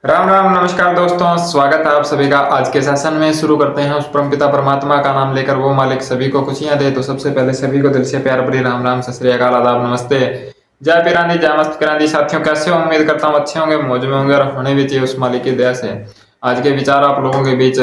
राम राम नमस्कार दोस्तों, स्वागत है आप सभी का। आज के सेशन में शुरू करते हैं उस परमपिता परमात्मा का नाम लेकर, वो मालिक सभी को खुशियां दे। तो सबसे पहले सभी को दिल से प्यार भरी राम राम, सत श्री अकाल, आदाब, नमस्ते, जय पीरानी, जय मस्त पीरानी। साथियों कैसे हो? उम्मीद करता हूँ अच्छे होंगे, मौज में होंगे और होने भी चाहिए उस मालिक की दया से। आज के विचार आप लोगों के बीच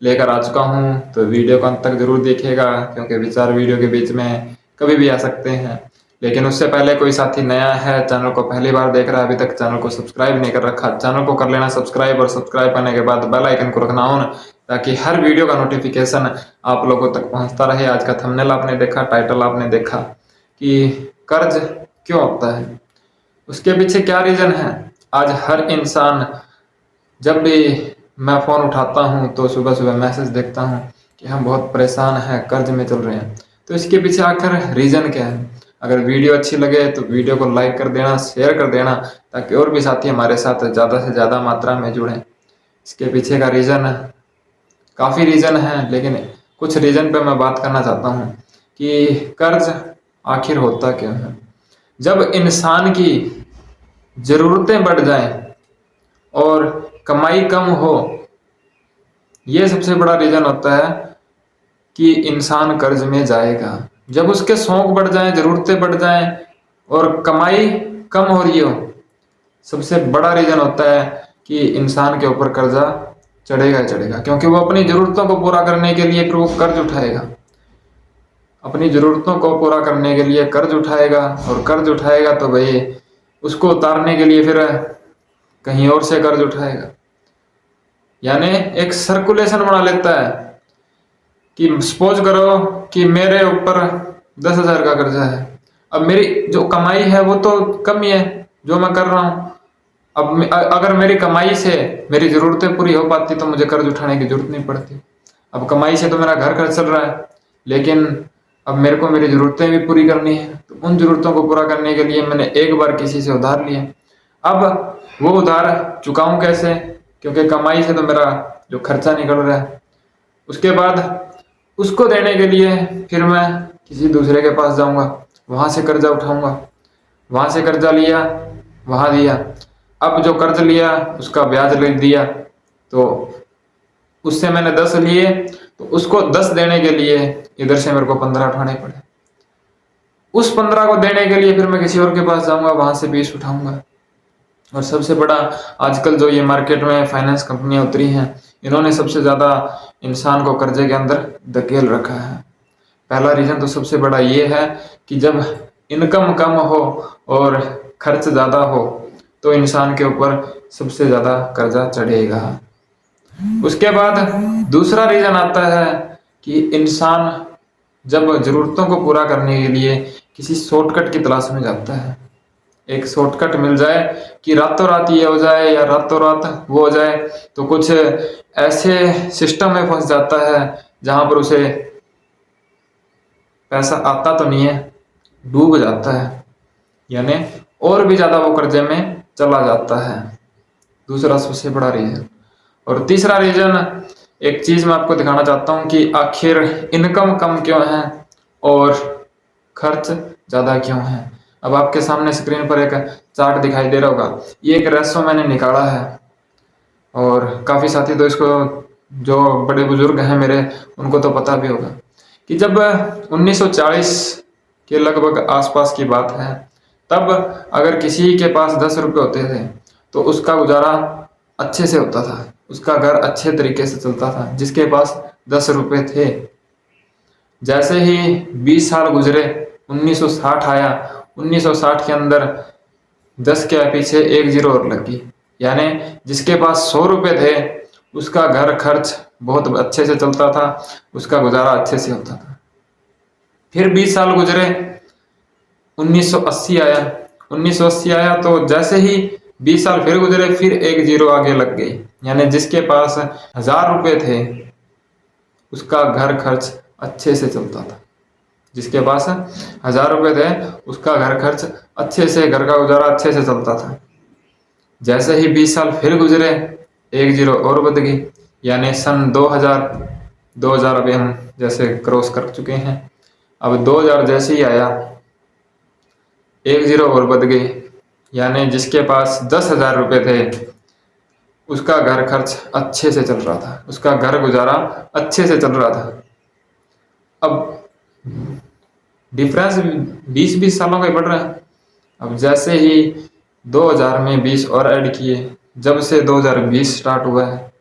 लेकर आ चुका हूँ, तो वीडियो को अंत तक जरूर देखिएगा, क्योंकि विचार वीडियो के बीच में कभी भी आ सकते हैं। लेकिन उससे पहले कोई साथी नया है, चैनल को पहली बार देख रहा है, अभी तक चैनल को सब्सक्राइब नहीं कर रखा, चैनल को कर लेना सब्सक्राइब, और सब्सक्राइब करने के बाद बेल आइकन को रखना ऑन, ताकि हर वीडियो का नोटिफिकेशन आप लोगों तक पहुंचता रहे। आज का थंबनेल आपने देखा, टाइटल आपने देखा कि कर्ज क्यों होता है, उसके पीछे क्या रीजन है। आज हर इंसान, जब भी मैं फ़ोन उठाता हूँ तो सुबह सुबह मैसेज देखता हूँ कि हम बहुत परेशान हैं, कर्ज में चल रहे हैं। तो इसके पीछे आखिर रीज़न क्या है? अगर वीडियो अच्छी लगे तो वीडियो को लाइक कर देना, शेयर कर देना, ताकि और भी साथी हमारे साथ ज़्यादा से ज़्यादा मात्रा में जुड़ें। इसके पीछे का रीज़न काफ़ी रीज़न है, लेकिन कुछ रीज़न पे मैं बात करना चाहता हूँ कि कर्ज आखिर होता क्यों है। जब इंसान की ज़रूरतें बढ़ जाएं और कमाई कम हो, ये सबसे बड़ा रीज़न होता है कि इंसान कर्ज में जाएगा। जब उसके शौक बढ़ जाएं, ज़रूरतें बढ़ जाएं और कमाई कम हो रही हो, सबसे बड़ा रीज़न होता है कि इंसान के ऊपर कर्जा चढ़ेगा ही चढ़ेगा, क्योंकि वो अपनी ज़रूरतों को पूरा करने के लिए फिर वो कर्ज उठाएगा। अपनी ज़रूरतों को पूरा करने के लिए कर्ज उठाएगा, और कर्ज उठाएगा तो भाई उसको उतारने के लिए फिर कहीं और से कर्ज उठाएगा। यानी एक सर्कुलेशन बना लेता है कि सपोज करो कि मेरे ऊपर 10,000 का कर्जा है। अब मेरी जो कमाई है वो तो कम ही है जो मैं कर रहा हूँ। अब अगर मेरी कमाई से मेरी ज़रूरतें पूरी हो पाती तो मुझे कर्ज उठाने की जरूरत नहीं पड़ती। अब कमाई से तो मेरा घर खर्च चल रहा है, लेकिन अब मेरे को मेरी ज़रूरतें भी पूरी करनी है, तो उन ज़रूरतों को पूरा करने के लिए मैंने एक बार किसी से उधार लिया। अब वो उधार चुकाऊं कैसे, क्योंकि कमाई से तो मेरा जो खर्चा निकल रहा है। उसके बाद उसको देने के लिए फिर मैं किसी दूसरे के पास जाऊंगा, वहां से कर्जा उठाऊंगा, वहां से कर्जा लिया, वहां दिया। अब जो कर्ज लिया उसका ब्याज ले दिया, तो उससे मैंने 10 लिए, तो उसको 10 देने के लिए इधर से मेरे को 15 उठाने पड़े। उस 15 को देने के लिए फिर मैं किसी और के पास जाऊंगा, वहां से 20 उठाऊंगा। और सबसे बड़ा, आजकल जो ये मार्केट में फाइनेंस कंपनियां उतरी हैं, इन्होंने सबसे ज़्यादा इंसान को कर्जे के अंदर धकेल रखा है। पहला रीज़न तो सबसे बड़ा ये है कि जब इनकम कम हो और खर्च ज़्यादा हो, तो इंसान के ऊपर सबसे ज़्यादा कर्जा चढ़ेगा। उसके बाद दूसरा रीज़न आता है कि इंसान जब ज़रूरतों को पूरा करने के लिए किसी शॉर्टकट की तलाश में जाता है, एक शॉर्टकट मिल जाए कि रातों रात ये हो जाए या रातों रात वो हो जाए, तो कुछ ऐसे सिस्टम में फंस जाता है जहां पर उसे पैसा आता तो नहीं है, डूब जाता है, यानी और भी ज़्यादा वो कर्जे में चला जाता है। दूसरा सबसे बड़ा रीज़न। और तीसरा रीज़न, एक चीज़ मैं आपको दिखाना चाहता हूँ कि आखिर इनकम कम क्यों है और खर्च ज़्यादा क्यों है। अब आपके सामने स्क्रीन पर एक चार्ट दिखाई दे रहा होगा, ये एक रेशो मैंने निकाला है, और काफ़ी साथी तो इसको, जो बड़े बुजुर्ग हैं मेरे, उनको तो पता भी होगा कि जब 1940 के लगभग आसपास की बात है, तब अगर किसी के पास 10 रुपये होते थे तो उसका गुजारा अच्छे से होता था, उसका घर अच्छे तरीके से चलता था, जिसके पास 10 रुपये थे। जैसे ही 20 साल गुजरे, 1960 आया, 1960 के अंदर 10 के पीछे एक जीरो और लगी, यानी जिसके पास 100 रुपये थे उसका घर खर्च बहुत अच्छे से चलता था, उसका गुजारा अच्छे से होता था। फिर 20 साल गुजरे, 1980 आया, 1980 आया, तो जैसे ही 20 साल फिर गुजरे, फिर एक जीरो आगे लग गई, यानी जिसके पास 1,000 रुपये थे उसका घर खर्च अच्छे से चलता था। जिसके पास 1,000 रुपये थे उसका घर खर्च अच्छे से, घर का गुजारा अच्छे से चलता था। जैसे ही 20 साल फिर गुजरे, एक जीरो और बढ़ गई, यानी सन 2000 अभी हम जैसे क्रॉस कर चुके हैं। अब 2000 जैसे ही आया, एक जीरो और बढ़ गई, यानी जिसके पास 10,000 रुपये थे उसका घर खर्च अच्छे से चल रहा था, उसका घर गुजारा अच्छे से चल रहा था। अब डिफरेंस 20-20 सालों का ही बढ़ रहा है। अब जैसे ही 2000 में 20 और ऐड किए, जब से 2020 स्टार्ट हुआ है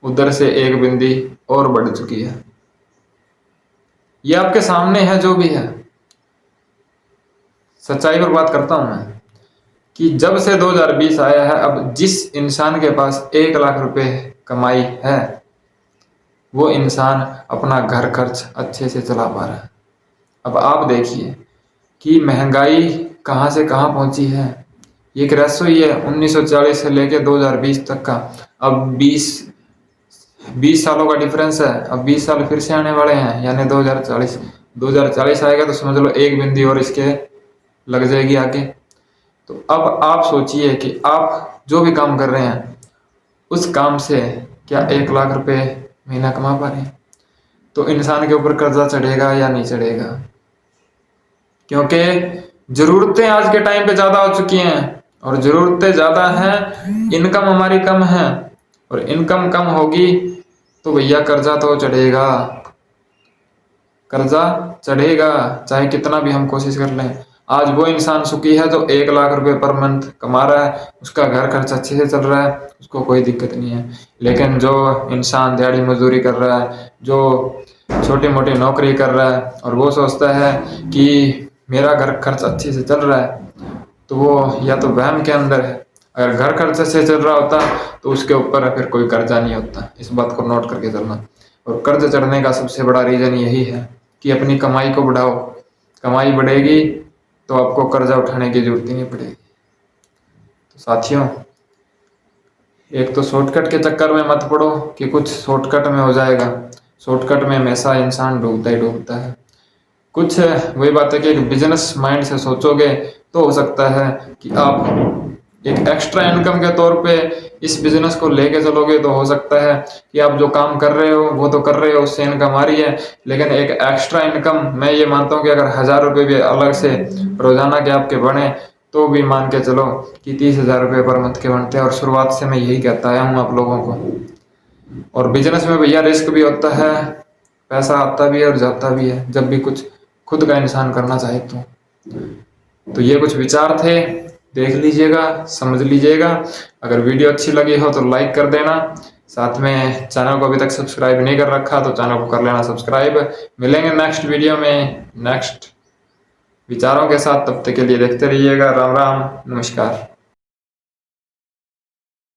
उधर से एक बिंदी और बढ़ चुकी है। ये आपके सामने है जो भी है, सच्चाई पर बात करता हूं मैं कि जब से 2020 आया है, अब जिस इंसान के पास 1 लाख रुपए कमाई है वो इंसान अपना घर खर्च अच्छे से चला पा रहा है। अब आप देखिए कि महंगाई कहाँ से कहाँ पहुंची है। ये एक रेशो ही है 1940 से लेके 2020 तक का। अब 20 सालों का डिफरेंस है। अब 20 साल फिर से आने वाले हैं, यानी 2040 आएगा तो समझ लो एक बिंदी और इसके लग जाएगी आगे। तो अब आप सोचिए कि आप जो भी काम कर रहे हैं उस काम से क्या 1 लाख रुपए महीना कमा पा रहे हैं? तो इंसान के ऊपर कर्जा चढ़ेगा या नहीं चढ़ेगा? क्योंकि जरूरतें आज के टाइम पे ज्यादा हो चुकी हैं, और जरूरतें ज्यादा हैं, इनकम हमारी कम है, और इनकम कम होगी तो भैया कर्जा तो चढ़ेगा। कर्जा चढ़ेगा चाहे कितना भी हम कोशिश कर लें। आज वो इंसान सुखी है जो 1 लाख रुपए पर मंथ कमा रहा है, उसका घर खर्च अच्छे से चल रहा है, उसको कोई दिक्कत नहीं है। लेकिन जो इंसान दिहाड़ी मजदूरी कर रहा है, जो छोटी मोटी नौकरी कर रहा है, और वो सोचता है कि मेरा घर खर्च अच्छे से चल रहा है, तो वो या तो वहम के अंदर है। अगर घर खर्च से चल रहा होता तो उसके ऊपर फिर कोई कर्जा नहीं होता। इस बात को नोट करके चलना। और कर्ज चढ़ने का सबसे बड़ा रीजन यही है कि अपनी कमाई को बढ़ाओ। कमाई बढ़ेगी तो आपको कर्जा उठाने की जरूरत ही नहीं पड़ेगी। तो साथियों, एक तो शॉर्टकट के चक्कर में मत पड़ो कि कुछ शॉर्टकट में हो जाएगा। शॉर्टकट में हमेशा इंसान डूबता ही डूबता है। कुछ वही बात है कि एक बिजनेस माइंड से सोचोगे तो हो सकता है कि आप एक एक्स्ट्रा इनकम के तौर पे इस बिजनेस को लेके चलोगे तो हो सकता है कि आप जो काम कर रहे हो वो तो कर रहे हो, उससे इनकम आ रही है, लेकिन एक एक्स्ट्रा इनकम मैं ये मानता हूँ कि अगर 1000 रुपये भी अलग से रोजाना के आपके बने तो भी मान के चलो कि 30,000 रुपये पर मंथ के बनते हैं। और शुरुआत से मैं यही कहता आया हूँ आप लोगों को। और बिजनेस में भैया रिस्क भी होता है, पैसा आता भी है और जाता भी है, जब भी कुछ खुद का इंसान करना चाहे तो ये कुछ विचार थे, देख लीजिएगा, समझ लीजिएगा। अगर वीडियो अच्छी लगी हो तो लाइक कर देना। साथ में चैनल को अभी तक सब्सक्राइब नहीं कर रखा तो चैनल को कर लेना सब्सक्राइब। मिलेंगे नेक्स्ट वीडियो में नेक्स्ट विचारों के साथ, तब तक के लिए देखते रहिएगा। राम राम, नमस्कार।